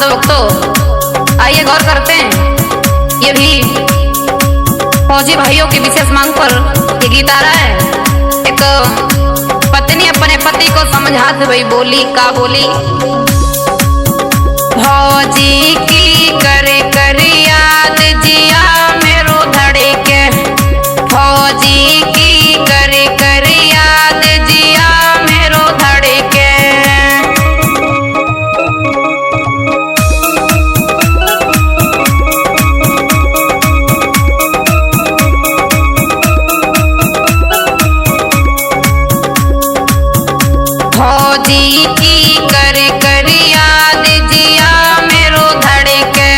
तो भक्तों, आइए गौर करते हैं। ये भी फौजी भाइयों की विशेष मांग पर ये गीत आ रहा है। एक पत्नी अपने पति को समझाते हुए बोली, का बोली, फौजी की करे कर याद जिया मेरो धड़के, फौजी की करे कर याद जिया मेरो धड़के। फौजी की करे कर याद जिया मेरो धड़के,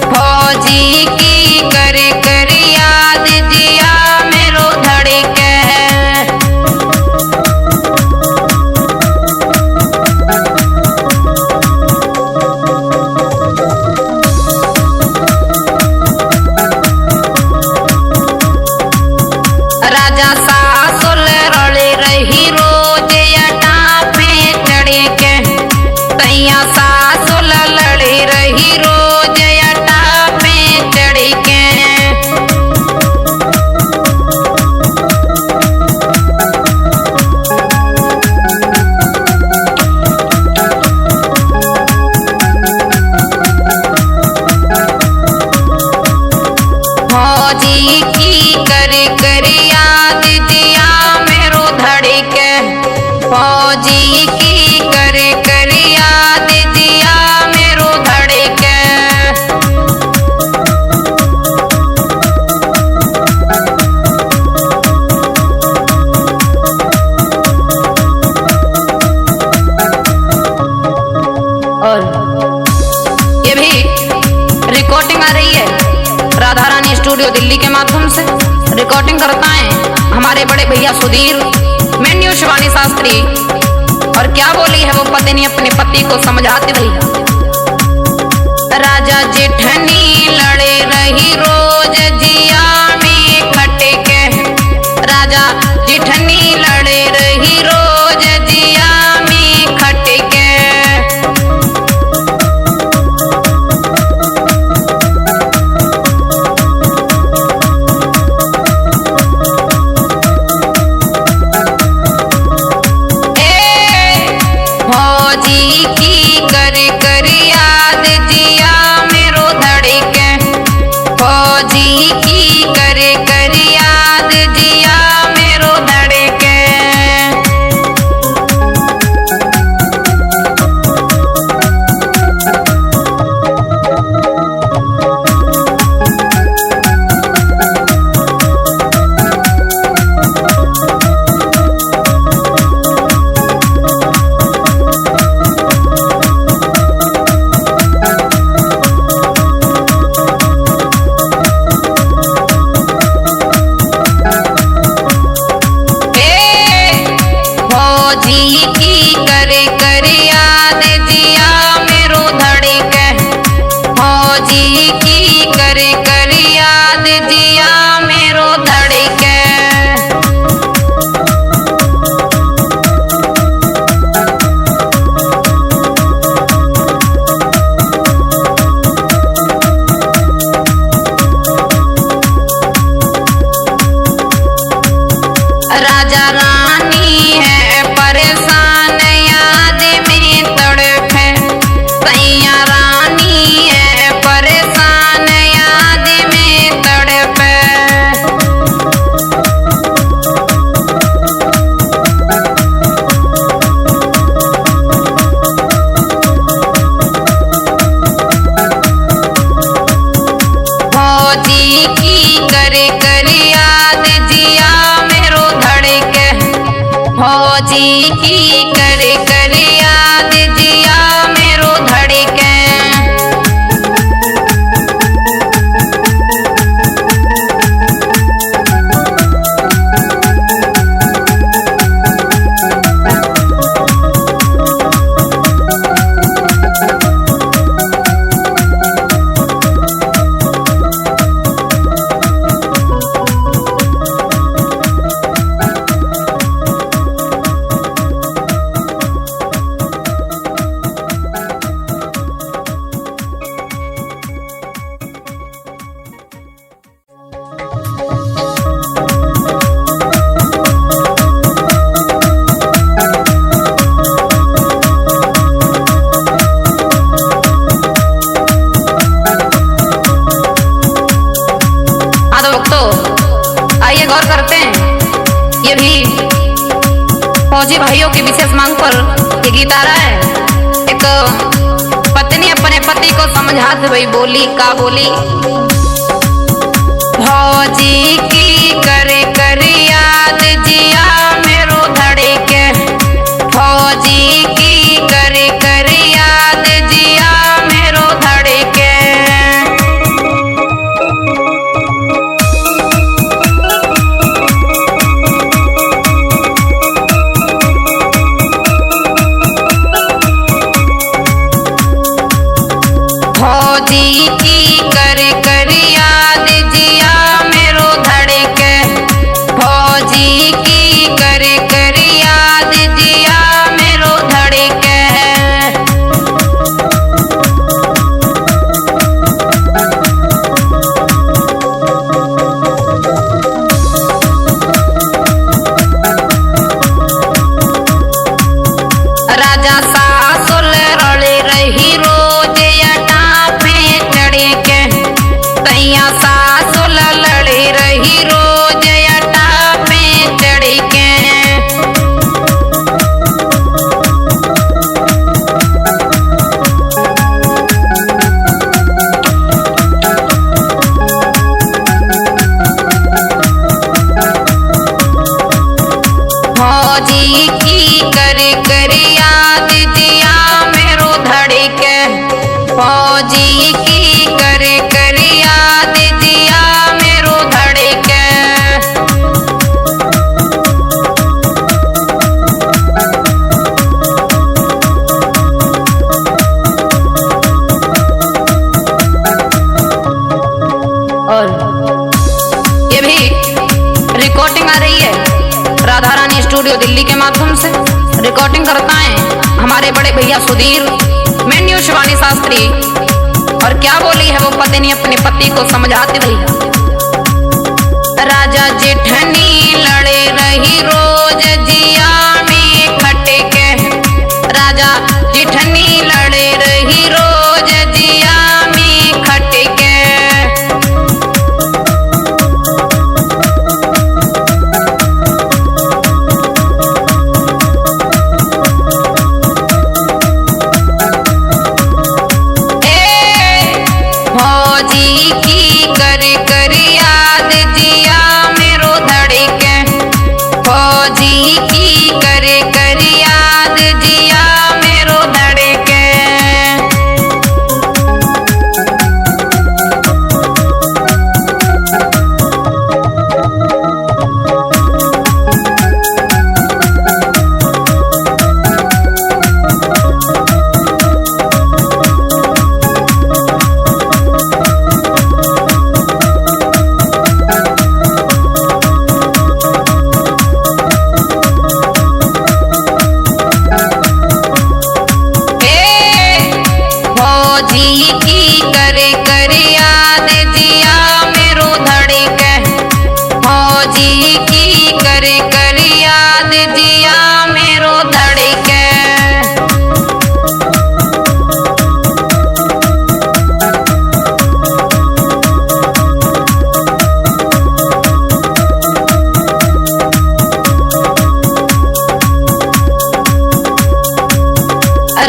फौजी की करे कर याद जिया मेरो धड़के। राजा सासुल रले रही रोज अटा पे चढ़े के, तैया सासुल लड़े रही रोज अटा पे चढ़े के। फौजी की करे कर याद जिया मेरो धड़के, फौजी की करे कर याद जिया मेरो धड़के। और ये भी रिकॉर्डिंग आ रही है राधा रानी स्टूडियो दिल्ली के माध्यम से। रिकॉर्डिंग करता है हमारे बड़े भैया सुधीर मेन्यू शिवानी शास्त्री। और क्या बोली है वो पत्नी अपने पति को समझाती भैया, राजा जेठनी लड़े रही रोज जिया में खटके, राजा जेठनी लड़े रही रोज जिया में खटके। फौजी की करे कर याद जिया मेरो धड़के, फौजी की करे कर याद जिया मेरो धड़के। फौजी की करे कर याद जिया मेरो धड़के, फौजी की करे कर याद जिया मेरो धड़के। राजा रानी है परेशान याद में तड़पे, सैया रानी है परेशान याद में तड़पे। फौजी की करे कर याद जिया मेरो धड़के, फौजी की करे कर याद जिया मेरो धड़के। फौजी भाइयों की विशेष मांग पर ये गीत आ रहा है। एक पत्नी अपने पति को समझाते हुए बोली, का बोली, फौजी की करे कर याद जिया मेरो धड़के, फौजी की करे कर याद जिया मेरो धड़के। फौजी की करे कर याद जिया मेरो धड़के, फौजी की करे कर याद जिया मेरो धड़के। राजा सासुल रले रही रोज सासुल लड़ी रही रोज अटा पे चढ़ के। फौजी की करे कर याद जिया मेरो धड़के, फौजी की करे कर याद जिया मेरो धड़के। और ये भी रिकॉर्डिंग आ रही है राधा रानी स्टूडियो दिल्ली के माध्यम से। रिकॉर्डिंग करता है हमारे बड़े भैया सुधीर, मेन्यू शिवानी शास्त्री। और क्या बोली है वो पत्नी अपने पति को समझाते भैया, राजा जेठनी लड़े रही रोज जिया में खटके, राजा जेठनी लड़े रही रोज जिया में खटके। फौजी की करे कर याद जिया मेरो धड़के, फौजी की करे कर याद जिया मेरो धड़के। फौजी की करे कर याद जिया मेरो धड़के, फौजी की करे कर याद जिया मेरो धड़के।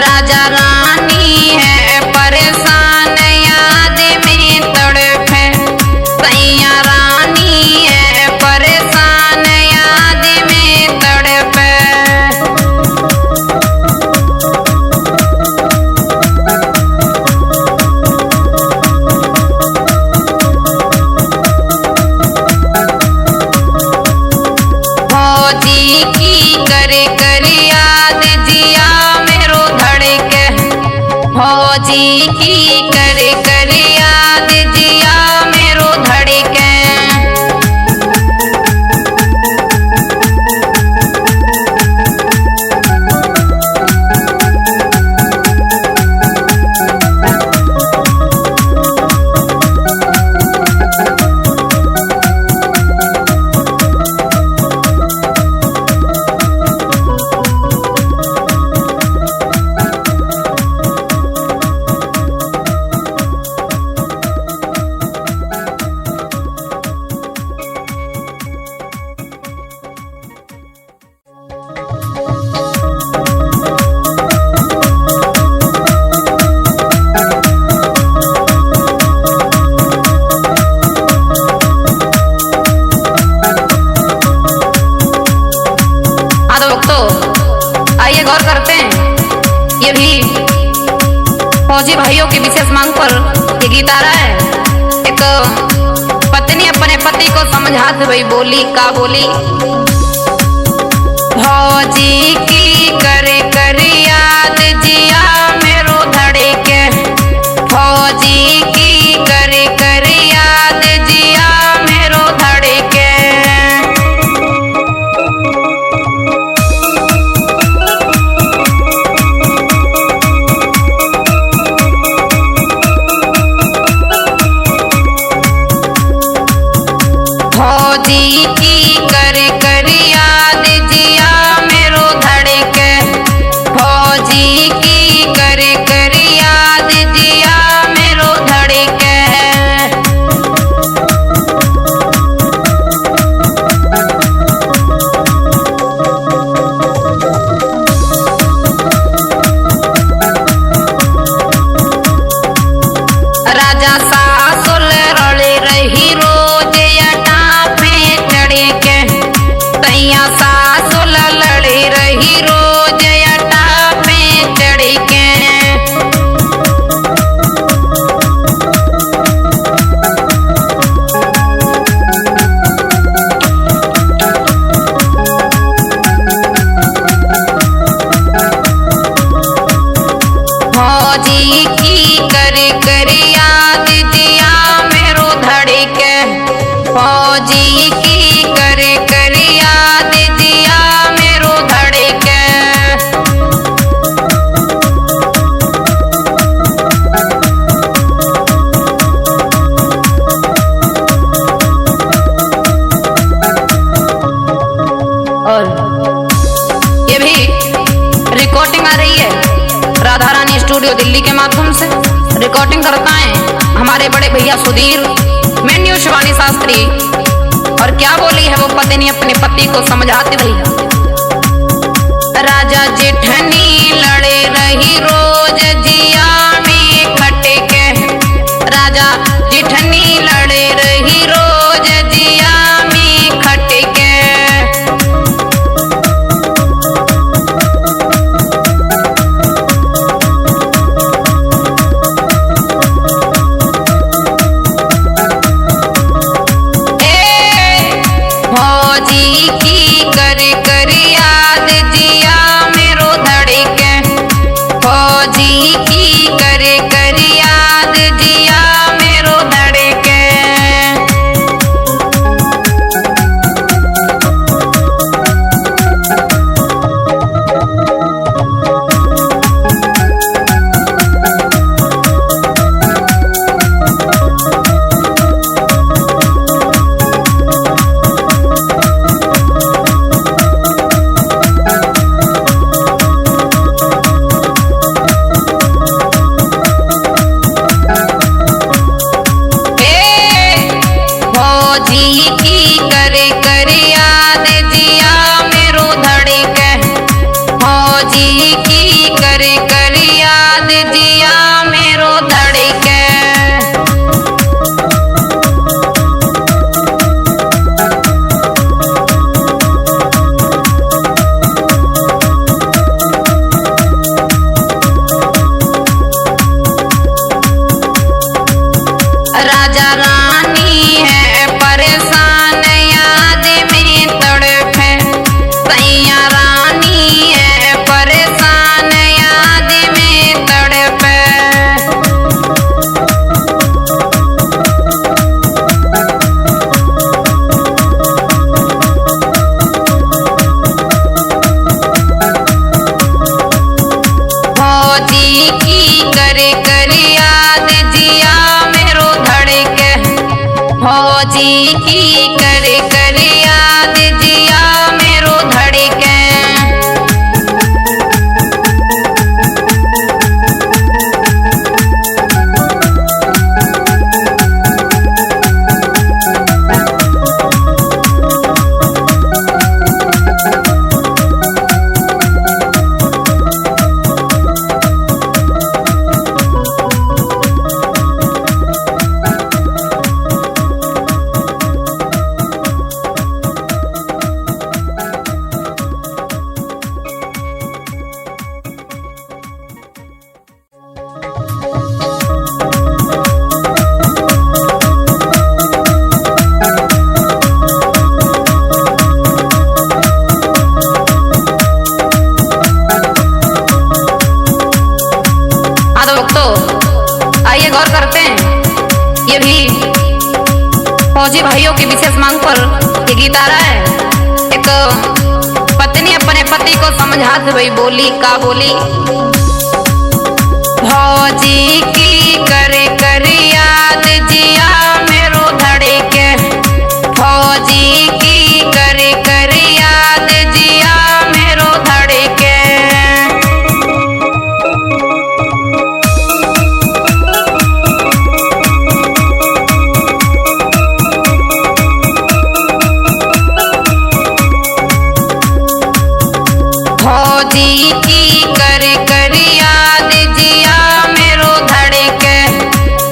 राजा रानी है परेशान याद में तड़पे, सैया रानी है परेशान याद में तड़पे। फौजी की करे कर याद जिया मेरो धड़के, फौजी की करे कर याद जिया मेरो धड़के। फौजी भाइयों की विशेष मांग पर ये गीत आ रहा है। एक पत्नी अपने पति को समझाते हुए बोली, का बोली, फौजी की करे कर याद जिया मेरो धड़के, फौजी की करे कर याद जिया मेरो धड़के। फौजी की करे कर याद जिया मेरो धड़के, फौजी की करे कर याद जिया मेरो धड़के। राजा सासुल रले रही रोज सासुल लड़ी रही रोज अटा पे चढ़ के। फौजी की करे कर याद जिया मेरो धड़के, फौजी की करे कर याद जिया मेरो धड़के। और ये भी रिकॉर्डिंग आ रही है राधा रानी स्टूडियो दिल्ली के माध्यम से। रिकॉर्डिंग करता है हमारे बड़े भैया सुधीर, मेन्यू शिवानी शास्त्री। और क्या बोली है वो पत्नी अपने पति को समझाते भैया, राजा जेठनी लड़े रही रोज जिया में खटके, राजा जेठनी लड़े रही रोज जिया में खटके। फौजी की करे कर याद जिया मेरो धड़के, फौजी की करे कर याद जिया मेरो धड़के। फौजी की करे कर याद जिया मेरो धड़के, फौजी की करे कर याद जिया मेरो धड़के। राजा रानी है परेशान याद में तड़पे, सैया रानी है परेशान याद में तड़पे। फौजी की करे कर याद जिया मेरो धड़के, फौजी की करे कर याद जिया मेरो धड़के। गौर करते हैं। ये भी फौजी भाइयों की विशेष मांग पर ये गीत आ रहा है। एक पत्नी अपने पति को समझाते हुए बोली, का बोली, फौजी की करे कर याद जिया मेरो धड़के, फौजी की करे कर याद जिया मेरो धड़के। फौजी की करे कर याद जिया मेरो धड़के,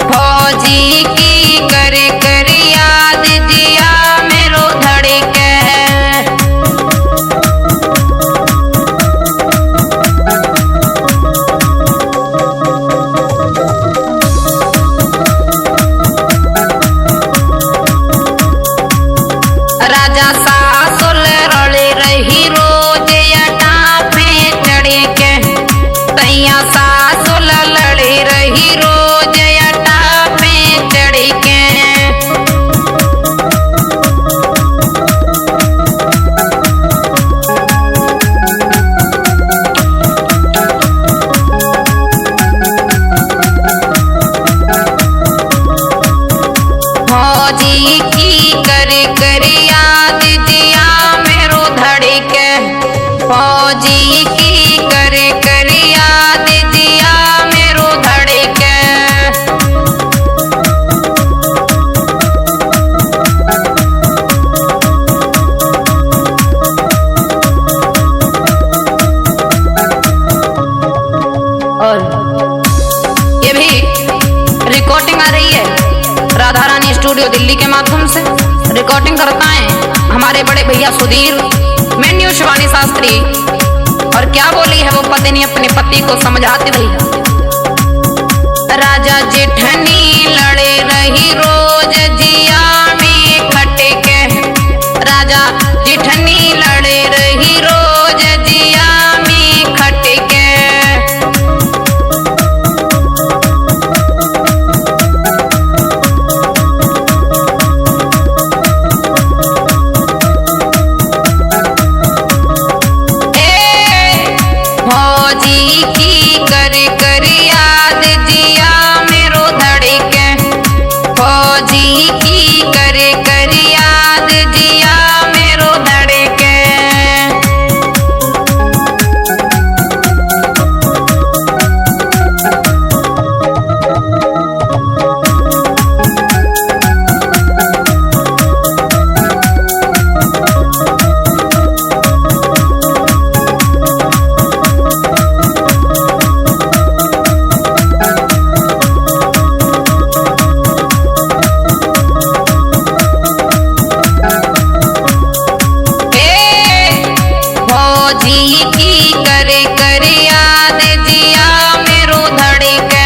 फौजी की करे कर याद जिया मेरो धड़के। राजा सासुल रले रही रोज अटा पे चढ़े के, तैया सासुल लड़े रही रोज अटा पे चढ़े के। फौजी की करे कर याद जिया मेरो धड़के, फौजी की करे कर याद जिया मेरो धड़के। और ये भी रिकॉर्डिंग आ रही है राधा रानी स्टूडियो दिल्ली के माध्यम से। रिकॉर्डिंग करता है हमारे बड़े भैया सुधीर, मेन्यू शिवानी शास्त्री। और क्या बोली है वो पत्नी अपने पति को समझाते भैया, राजा जेठनी लड़े रही रोज जिया में खटके, राजा जेठनी लड़े रही रोज जिया में खटके। फौजी की करे कर याद जिया मेरो धड़के, फौजी की करे कर याद जिया मेरो धड़के। फौजी की करे कर याद जिया मेरो धड़के,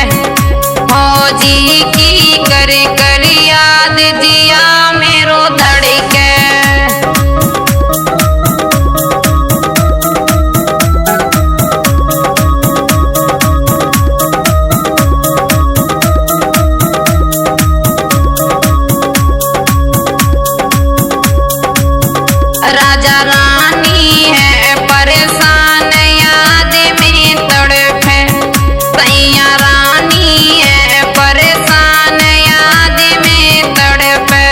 फौजी की करे कर याद जिया मेरो धड़के। राजा रानी है परेशान याद में तड़पे, सैया रानी है परेशान याद में तड़पे।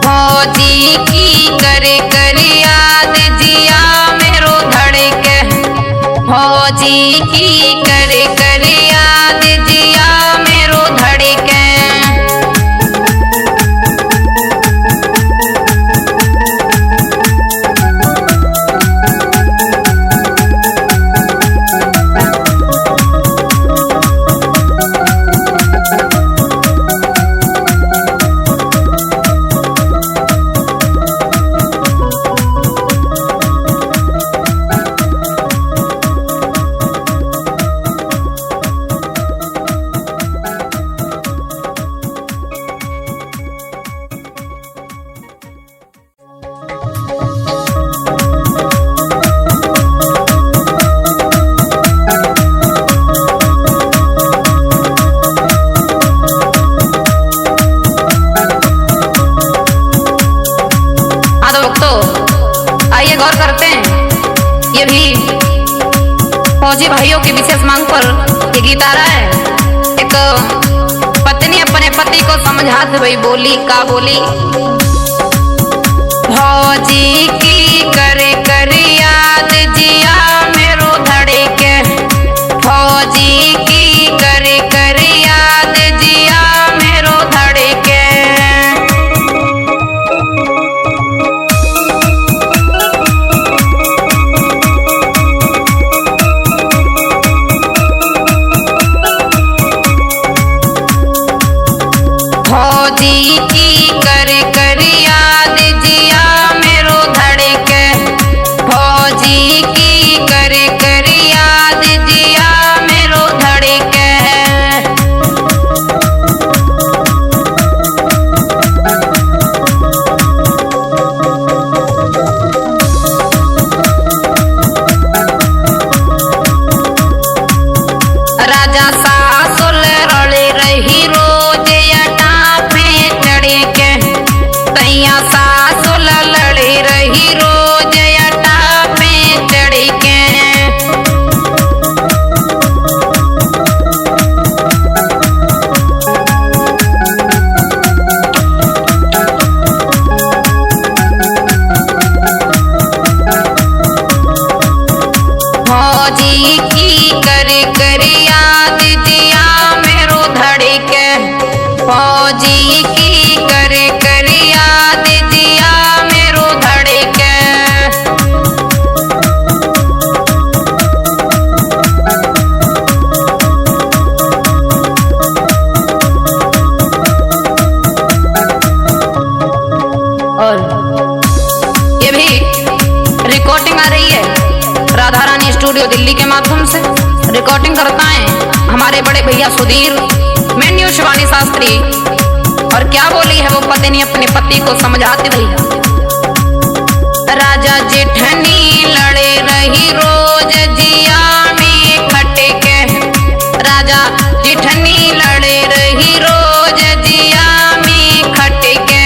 फौजी की करे कर याद जिया मेरो धड़के, फौजी की करे कर याद जिया मेरो धड़के। फौजी भाइयों की विशेष मांग पर ये गीत आ रहा है। एक पत्नी अपने पति को समझाते हुए बोली, का बोली, फौजी की करे कर याद जिया मेरो धड़के, फौजी की करे कर याद जिया मेरो धड़के। फौजी की करे कर याद जिया मेरो धड़के, फौजी की करे कर याद जिया मेरो धड़के। राजा सासुल रले रही रोज तैया सासुल लड़ी रही रोज अटा पे चढ़ के। फौजी की करे कर याद जिया मेरो धड़के, फौजी की करे कर याद जिया मेरो धड़के। और ये भी रिकॉर्डिंग आ रही है राधा रानी स्टूडियो दिल्ली के माध्यम से। रिकॉर्डिंग करता है हमारे बड़े भैया सुधीर मेन्यू शिवानी शास्त्री। और क्या बोली है वो पत्नी अपने पति को समझाते भैया, राजा जेठनी लड़े रही रोज जिया में खटके, राजा जेठनी लड़े रही रोज जिया में खटके।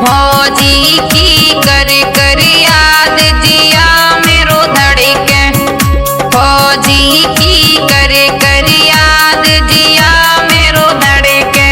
फौजी की करे कर याद जिया मेरो धड़के, फौजी की करे कर याद जिया मेरो धड़के।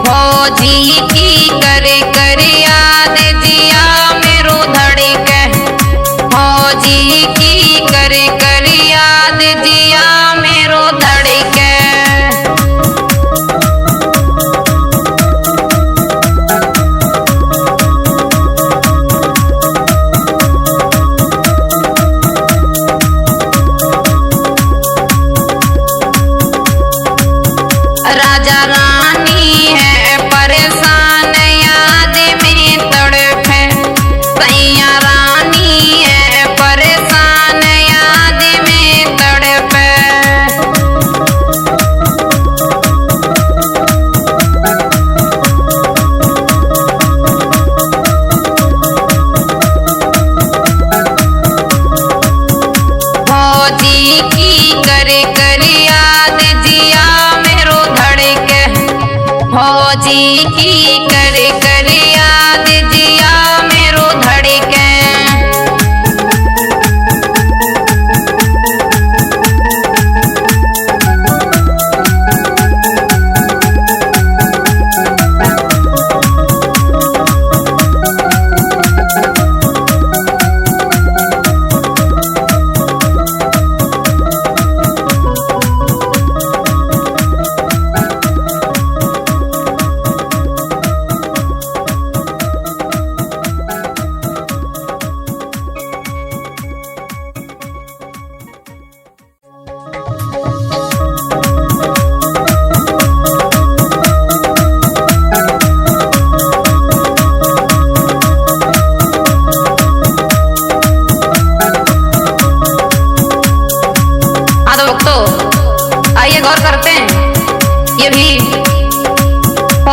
फौजी की करे कर याद जिया मेरो धड़के, फौजी की करे कर याद जिया मेरो धड़के। राजा रानी है परेशान याद में तड़पे, तैया रानी है परेशान याद में तड़पे। फौजी की करे कर याद जिया मेरो धड़के, फौजी की करे कर याद जिया मेरो धड़के।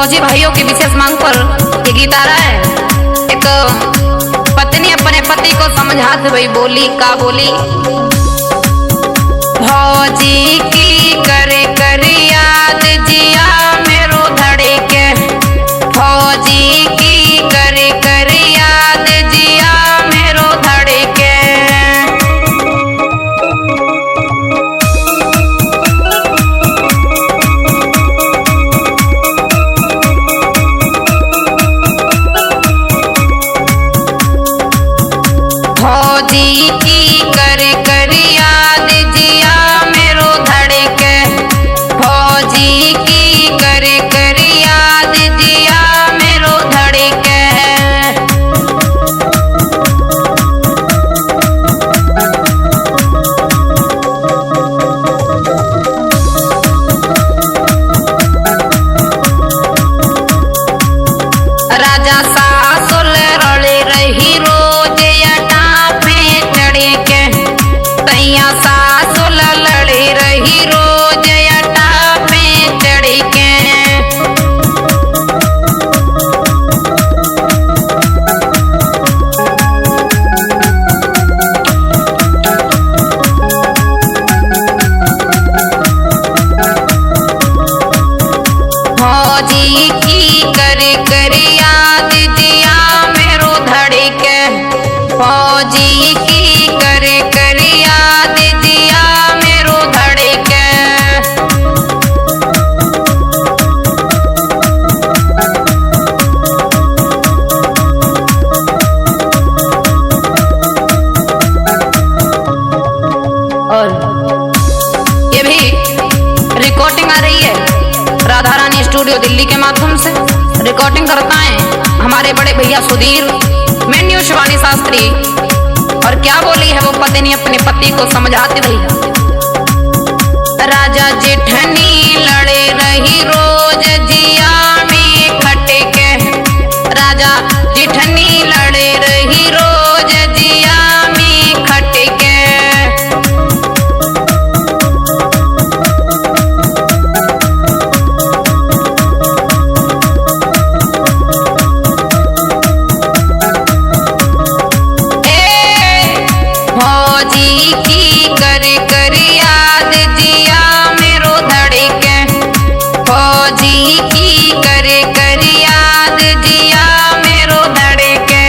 फौजी भाइयों की विशेष मांग पर ये गीत आ रहा है। एक पत्नी अपने पति को समझाते हुए बोली, का बोली, फौजी की करे करे याद जिया मेरो धड़के, फौजी की करे करे याद जिया मेरो धड़के। फौजी की करे करे याद जिया मेरो धड़के, फौजी की करे करे याद जिया मेरो धड़के। राजा सासुल रले रही रोज अटा पे चढ़े के, तैया सासुल लड़े रही रोज अटा पे चढ़े के। फौजी की करे करे याद जिया मेरो धड़के, फौजी की करे करे याद जिया मेरो धड़के। और ये भी रिकॉर्डिंग आ रही है राधा रानी स्टूडियो दिल्ली के माध्यम से। रिकॉर्डिंग करता है हमारे बड़े भैया सुधीर, मेन्यू शिवानी शास्त्री। और क्या बोली है वो पत्नी अपने पति को समझाती भैया, राजा जेठनी लड़े रही रोज जिया में खटके, राजा जेठनी लड़े रही रोज जिया में खटके। फौजी की करे करे याद जिया मेरो धड़के, फौजी की करे करे याद जिया मेरो धड़के।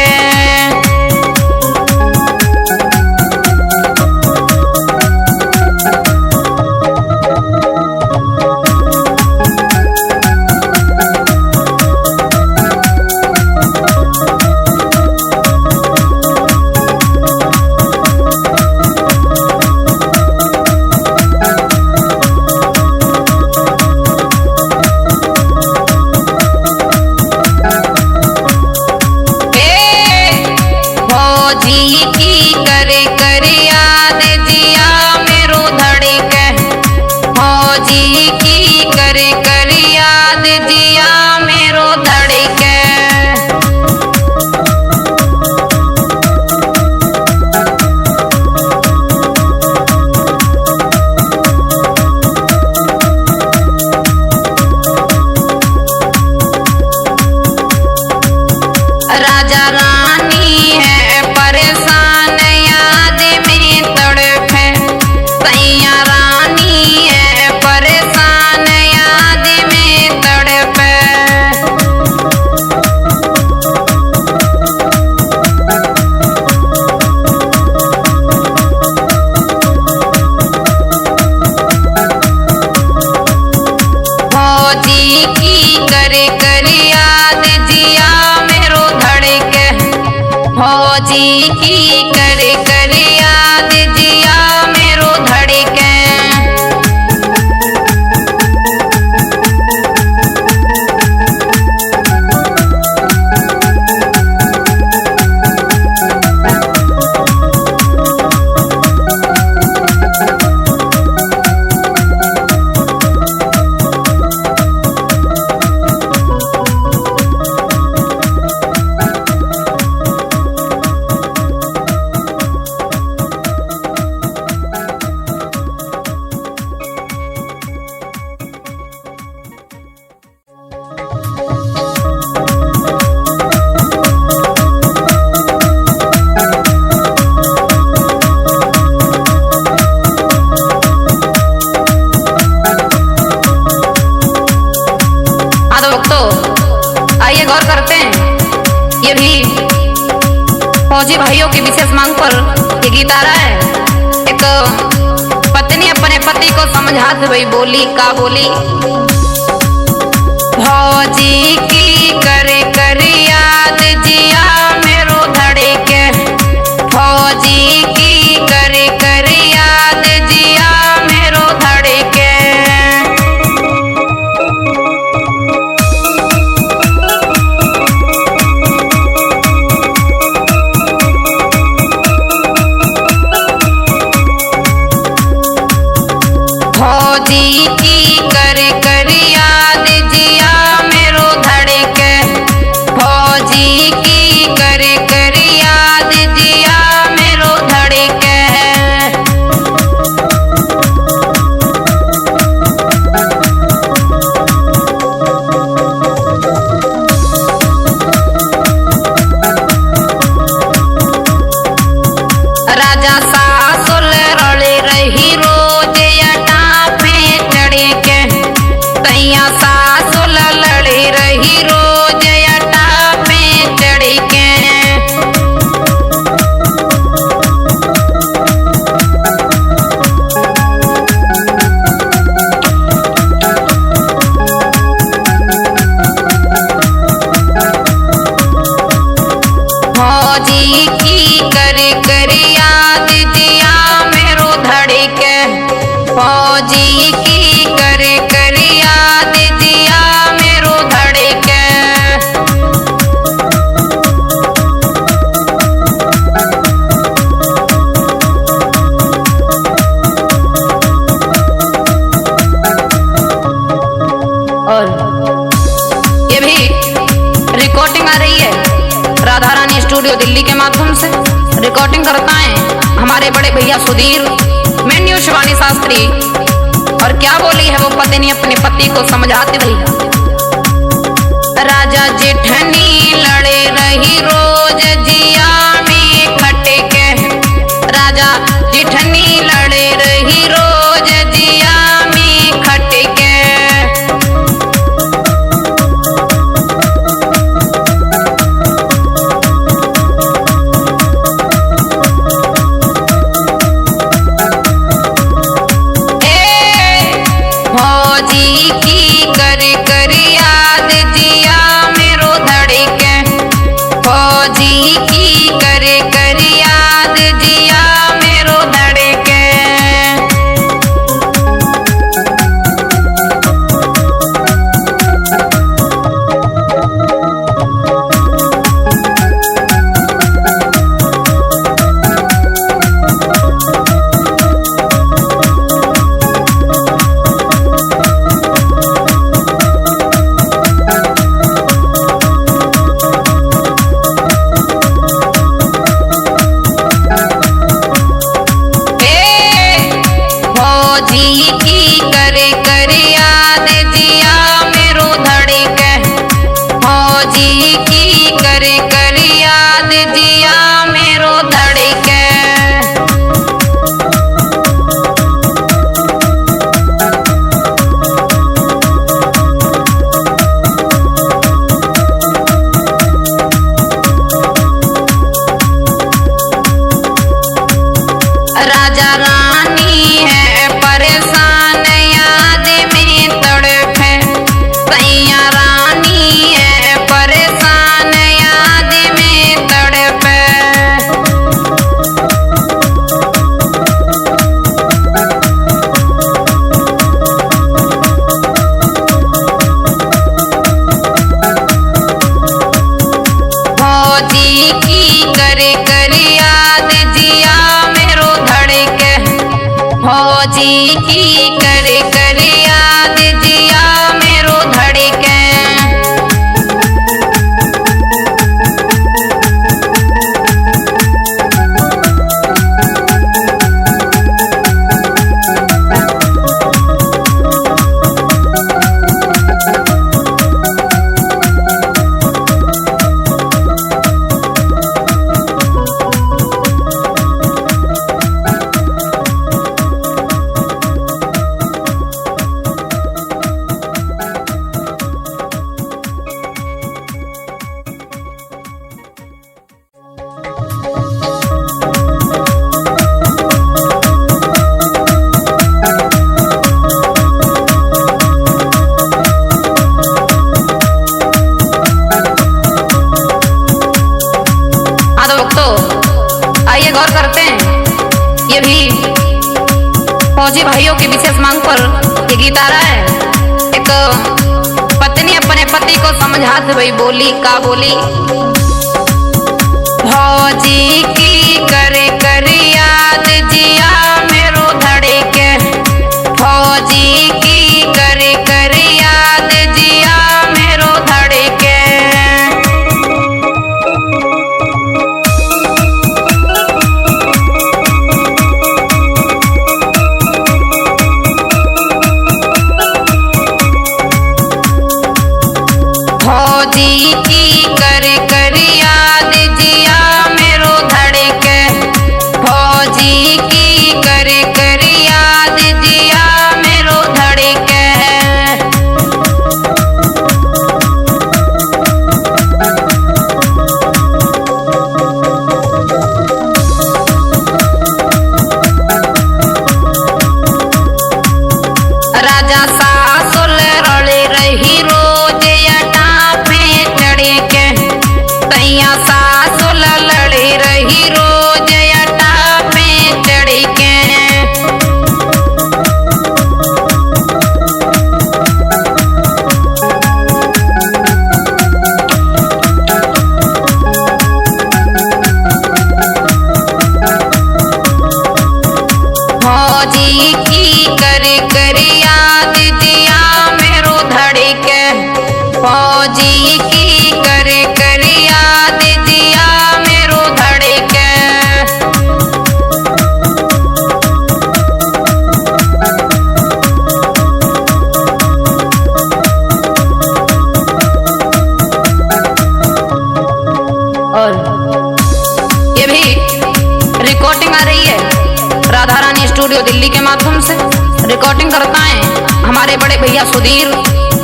फौजी की करे करे याद जिया मेरो धड़के, फौजी की करे करे याद जिया मेरो धड़के। राजा रानी है परेशान याद में तड़पे, सैया रानी है परेशान याद में तड़पे। फौजी की करे करे याद जिया मेरो धड़के, फौजी की करे करे याद जिया मेरो धड़के। ये भी फौजी भाइयों की विशेष मांग पर ये गीत आ रहा है। एक पत्नी अपने पति को समझाते हुए बोली, का बोली, फौजी की करे कर याद जिया मेरो धड़े के, फौजी की करे कर याद जिया मेरो धड़े के। फौजी की करे कर याद जिया मेरो धड़े के, फौजी की करे कर याद जिया मेरो धड़े के। राजा सासुल रले रही रोज अटा पे चढ़े के, तैया सासुल लड़े रही रोज अटा पे चढ़े के। फौजी की करे कर याद जिया मेरो धड़े के, फौजी की करे कर याद जिया मेरो धड़े के। और ये भी रिकॉर्डिंग आ रही है राधा रानी स्टूडियो दिल्ली के माध्यम से। रिकॉर्डिंग करता है हमारे बड़े भैया सुधीर, मैं न्यू शिवानी शास्त्री। और क्या बोली है वो पत्नी अपने पति को समझाते भैया, राजा जेठनी लड़े रही रोज जिया में खटे के, राजा जेठनी लड़े रही रोज जिया में खटे के। फौजी की करे कर याद जिया मेरो धड़े के, फौजी की करे कर याद जिया मेरो धड़े के। फौजी की करे कर याद जिया मेरो धड़े के, फौजी की करे कर याद जिया मेरो धड़े के। राजा रानी है परेशान याद में तड़पे, सैया रानी है परेशान याद में तड़पे। फौजी की करे कर याद जिया मेरो धड़े के, फौजी की करे कर याद जिया मेरो धड़े के। गौर करते हैं। ये भी फौजी भाइयों की विशेष मांग पर ये गीत आ रहा है। एक पत्नी अपने पति को समझाते हुए बोली, का बोली, फौजी की करे कर याद जिया मेरो धड़के, फौजी की करे कर याद जिया मेरो धड़के। फौजी की करे कर याद जिया मेरो धड़के, फौजी की करे कर याद जिया मेरो धड़के। राजा सासुल रले रही रोज अटा पे चढ़े के, तैया सासुल लड़े रही रोज अटा पे चढ़े के। फौजी की करे कर याद जिया मेरो धड़के, फौजी की करे कर याद जिया मेरो धड़के। और ये भी रिकॉर्डिंग आ रही है राधा रानी स्टूडियो दिल्ली के माध्यम से। रिकॉर्डिंग करता है हमारे बड़े भैया सुधीर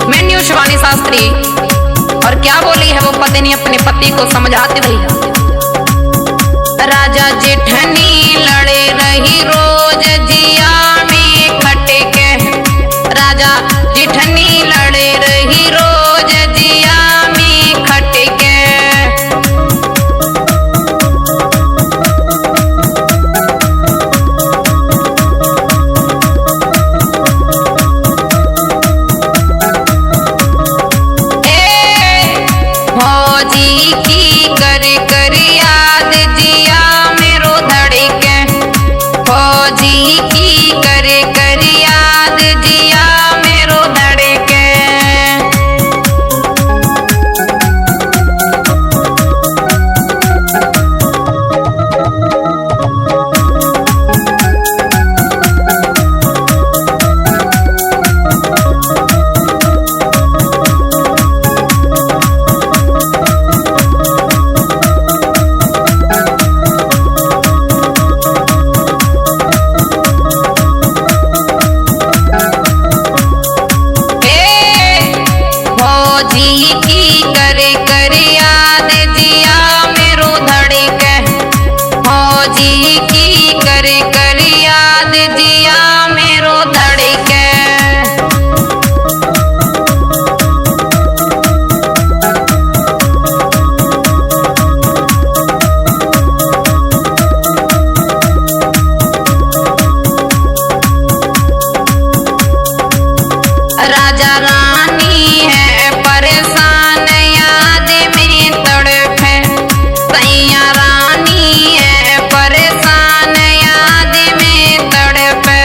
मेन्यू शिवानी शास्त्री। और क्या बोली है वो पत्नी अपने पति को समझाते भैया, राजा जेठनी लड़े रही रोज जिया में खटके, राजा जेठनी लड़े रही रोज जिया में खटके। फौजी की करे कर याद जिया मेरो धड़के, फौजी की करे कर याद जिया मेरो धड़के। फौजी की करे कर याद जिया मेरो धड़के, फौजी की करे कर याद जिया मेरो धड़के। राजा रानी है परेशान याद में तड़पे, तैया रानी है परेशान याद में तड़पे।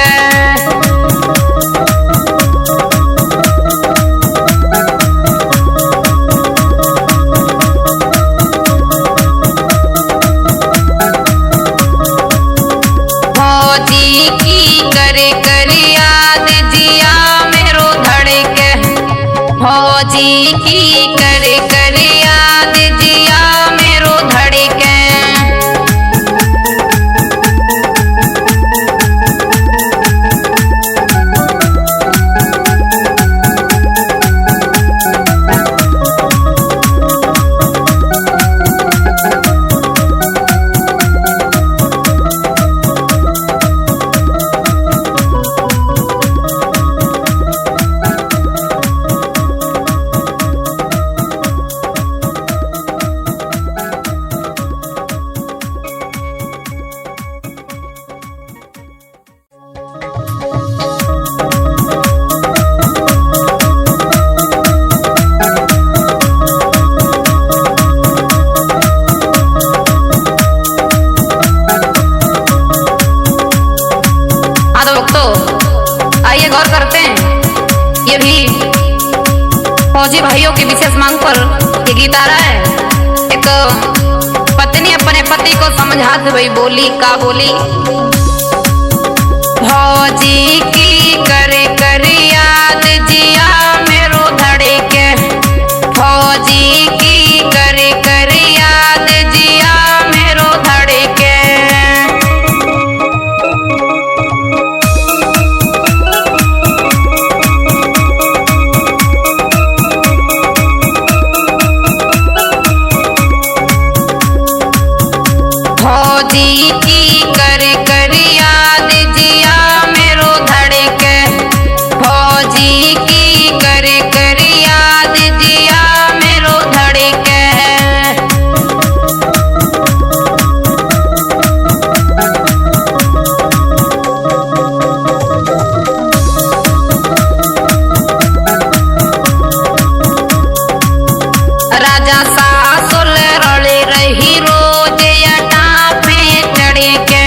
फौजी की करे कर याद जिया मेरो धड़के, फौजी की करे कर याद जिया मेरो धड़के। फौजी भाइयों की विशेष मांग पर ये गीत आ रहा है। एक पत्नी अपने पति को समझाते हुए बोली, का बोली, फौजी की करे कर याद जिया मेरो धड़के, फौजी की करे कर याद जिया मेरो धड़के। फौजी की करे कर याद जिया मेरो धड़के, फौजी की करे कर याद जिया मेरो धड़के। राजा सासुल रले रही रोज अटा पे चढ़े के,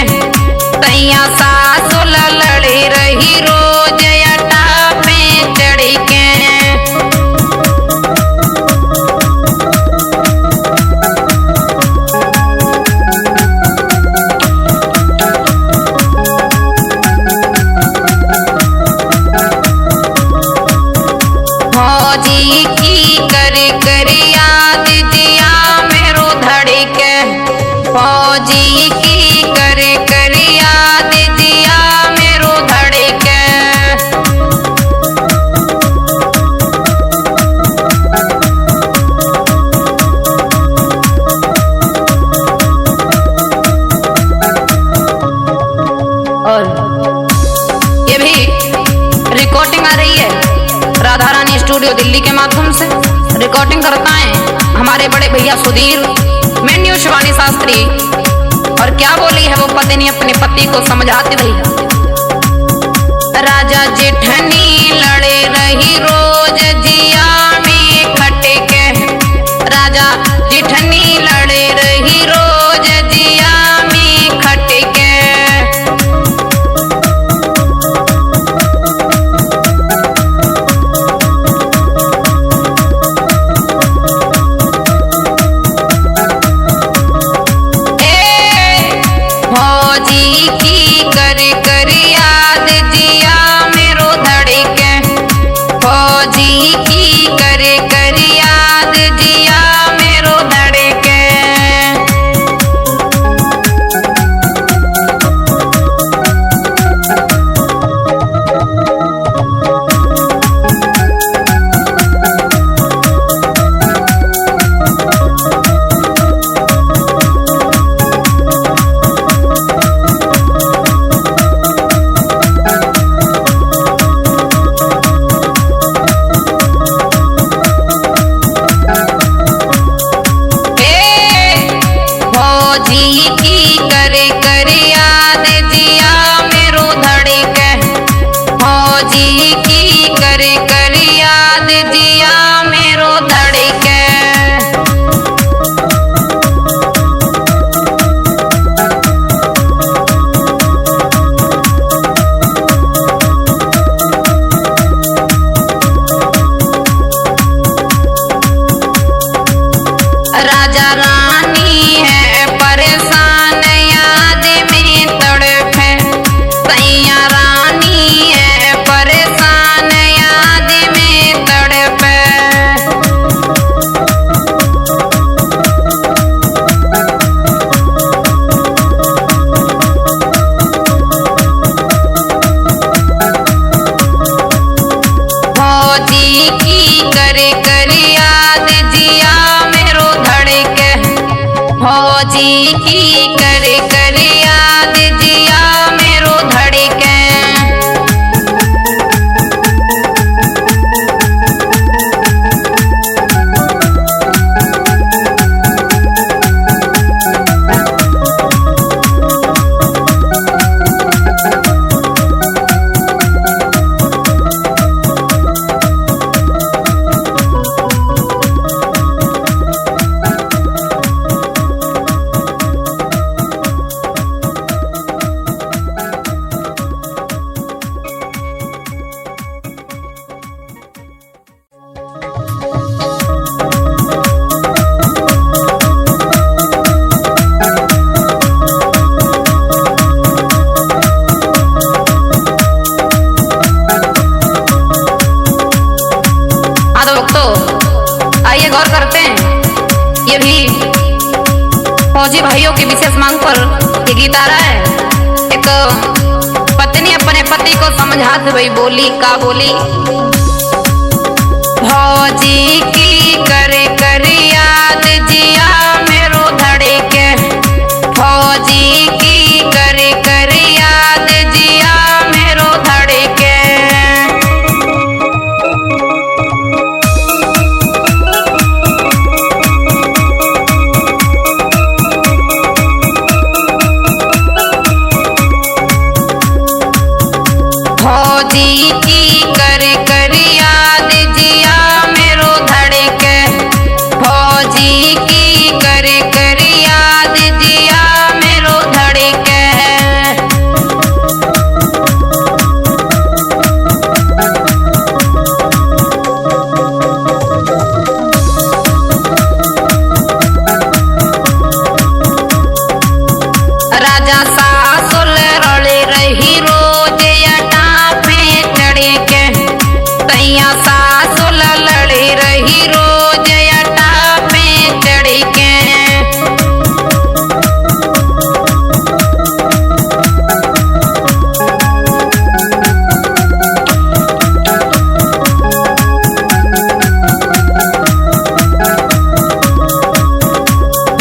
तैया सासुल लड़े रही रोज अटा पे चढ़े के। फौजी की करे कर याद जिया मेरो धड़के, फौजी की करे कर याद जिया मेरो धड़के। और ये भी रिकॉर्डिंग आ रही है राधा रानी स्टूडियो दिल्ली के माध्यम से। रिकॉर्डिंग करता है हमारे बड़े भैया सुधीर, मेन्यू शिवानी शास्त्री। और क्या बोली है वो पत्नी अपने पति को समझाती भैया, राजा जेठनी लड़े रही रोज जिया में खटके, राजा जेठनी लड़े रही रोज जिया में खटके। फौजी की करे कर याद जिया मेरो धड़के, फौजी की करे कर याद जिया मेरो धड़के। फौजी की करे कर याद जिया मेरो धड़के, फौजी की करे कर याद जिया मेरो धड़के। राजा रानी है परेशान याद में तड़पे, सैया रानी है परेशान याद में तड़पे। फौजी की करे कर याद जिया मेरो धड़के, फौजी की करे कर याद जिया मेरो धड़के। फौजी भाइयों की विशेष मांग पर ये गीत आ रहा है। एक पत्नी अपने पति को समझाते हुए बोली, का बोली, फौजी की करे कर याद जिया मेरो धड़े के, फौजी की करे कर याद जिया मेरो धड़े के। फौजी की करे कर याद जिया मेरो धड़े के, फौजी की करे कर याद जिया मेरो धड़े के। राजा सासुल रले रही रोज अटा पे चढ़े के, तैया सासुल लड़े रही रोज अटा पे चढ़े के।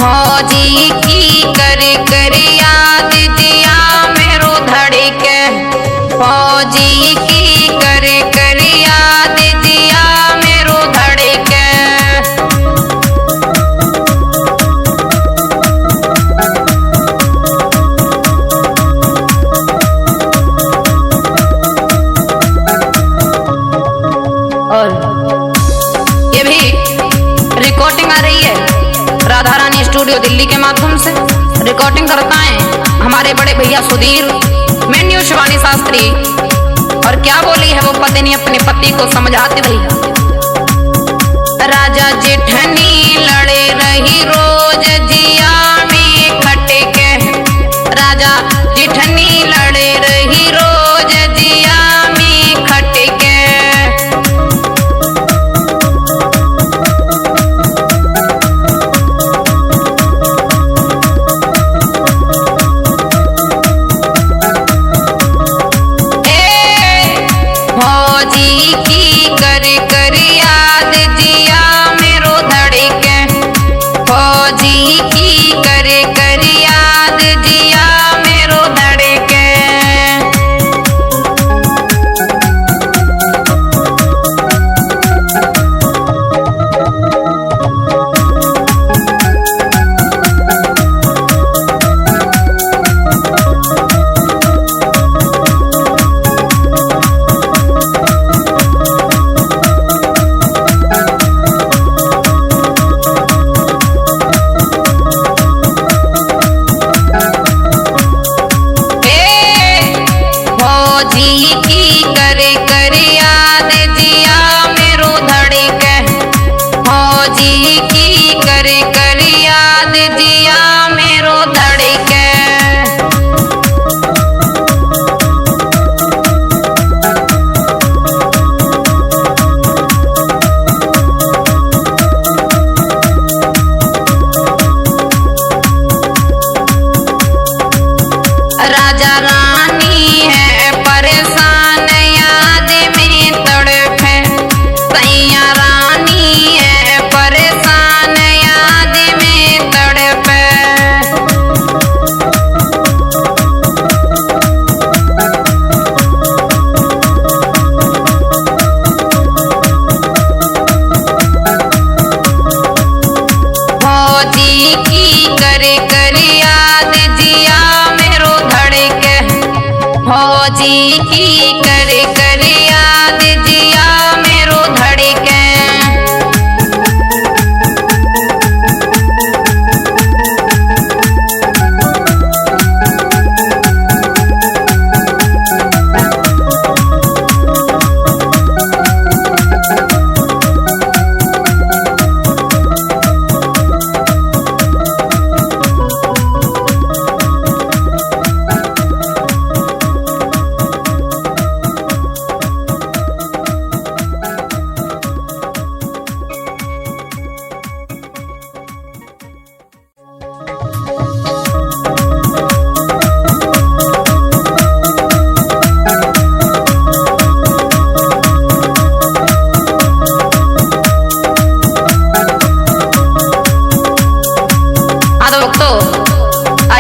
फौजी की करे कर याद जिया मेरो धड़े के, फौजी की करे कर याद जिया मेरो धड़े के। और ये भी रिकॉर्डिंग आ रही है राधा रानी स्टूडियो दिल्ली के माध्यम से। रिकॉर्डिंग करता है हमारे बड़े भैया सुधीर, मेन्यू शिवानी शास्त्री। और क्या बोली है वो पत्नी अपने पति को समझाते भैया, राजा जेठनी लड़े रही रोज जिया में खटे के, राजा जेठनी लड़े रही रोज जिया में खटे के। फौजी की करे कर याद जिया मेरो धड़े के, फौजी की करे कर याद जिया मेरो धड़े के। फौजी की करे कर याद जिया मेरो धड़े के, फौजी की करे कर याद जिया मेरो धड़े के। राजा रानी है परेशान याद में तड़पे, सैया रानी है परेशान याद में तड़पे। फौजी की करे कर याद जिया मेरो धड़े के,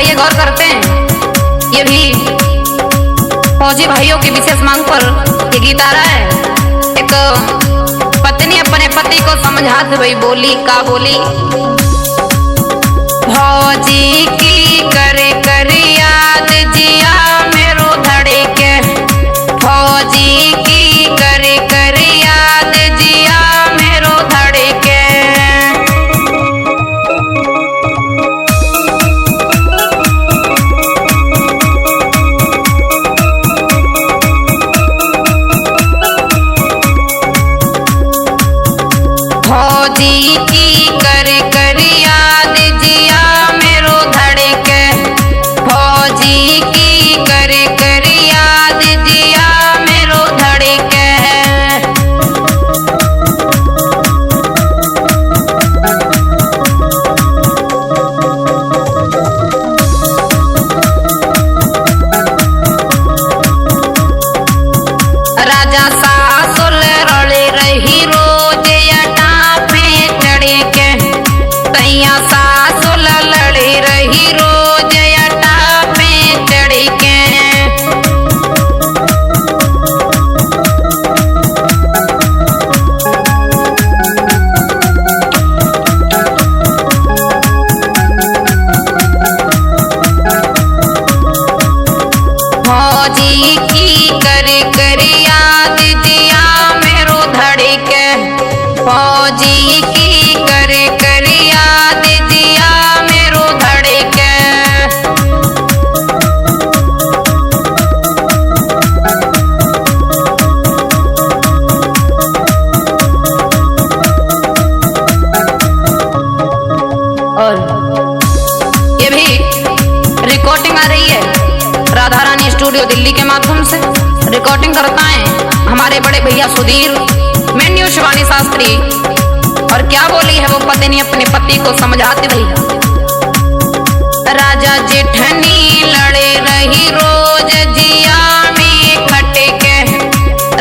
आइए गौर करते हैं। ये भी फौजी भाइयों की विशेष मांग पर ये गीत आ रहा है। एक पत्नी अपने पति को समझाते हुए बोली, का बोली, फौजी की कर कर याद जिया मेरो धड़के, फौजी की कर कर याद जिया मेरो धड़के। फौजी की कर कर याद जिया मेरो धड़के, फौजी की कर कर याद जिया मेरो धड़के। राजा सासुल रले रही रोज सासुल लड़ी रही रोज अटा पे चढ़ के। फौजी की कर कर याद जिया मेरो धड़के, फौजी की कर कर याद जिया मेरो धड़के। और ये भी रिकॉर्डिंग आ रही है राधा रानी स्टूडियो दिल्ली के माध्यम से। रिकॉर्डिंग करता है हमारे बड़े भैया सुधीर मेन्यू शिवानी शास्त्री। और क्या बोली है वो पत्नी अपने पति को समझाती भैया, राजा जेठनी लड़े रही रोज जिया में खटके,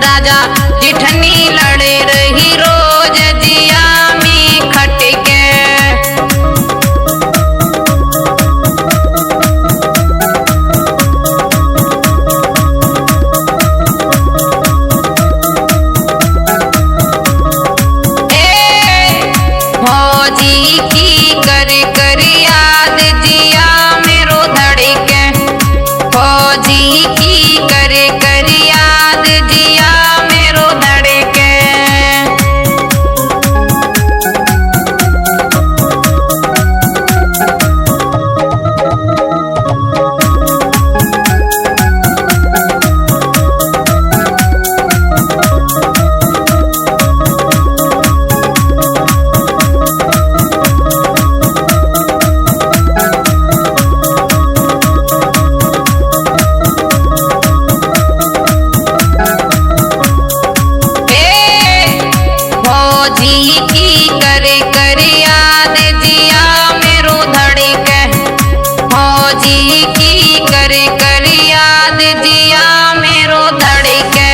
राजा जेठनी लड़े रही रोज जिया में खटके। फौजी की कर कर याद जिया मेरो धड़के, फौजी की कर कर याद जिया मेरो धड़के। फौजी की कर कर याद जिया मेरो धड़के, फौजी की कर कर याद जिया मेरो धड़के।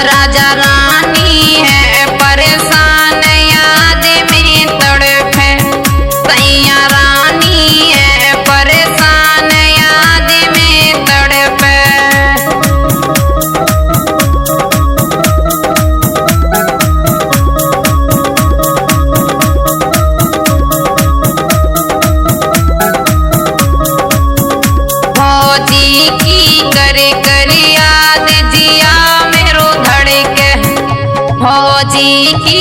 राजा रानी है परेशान याद में तड़पे, सैया रानी है परेशान याद में तड़पे। फौजी की कर कर याद जिया मेरो धड़के, फौजी की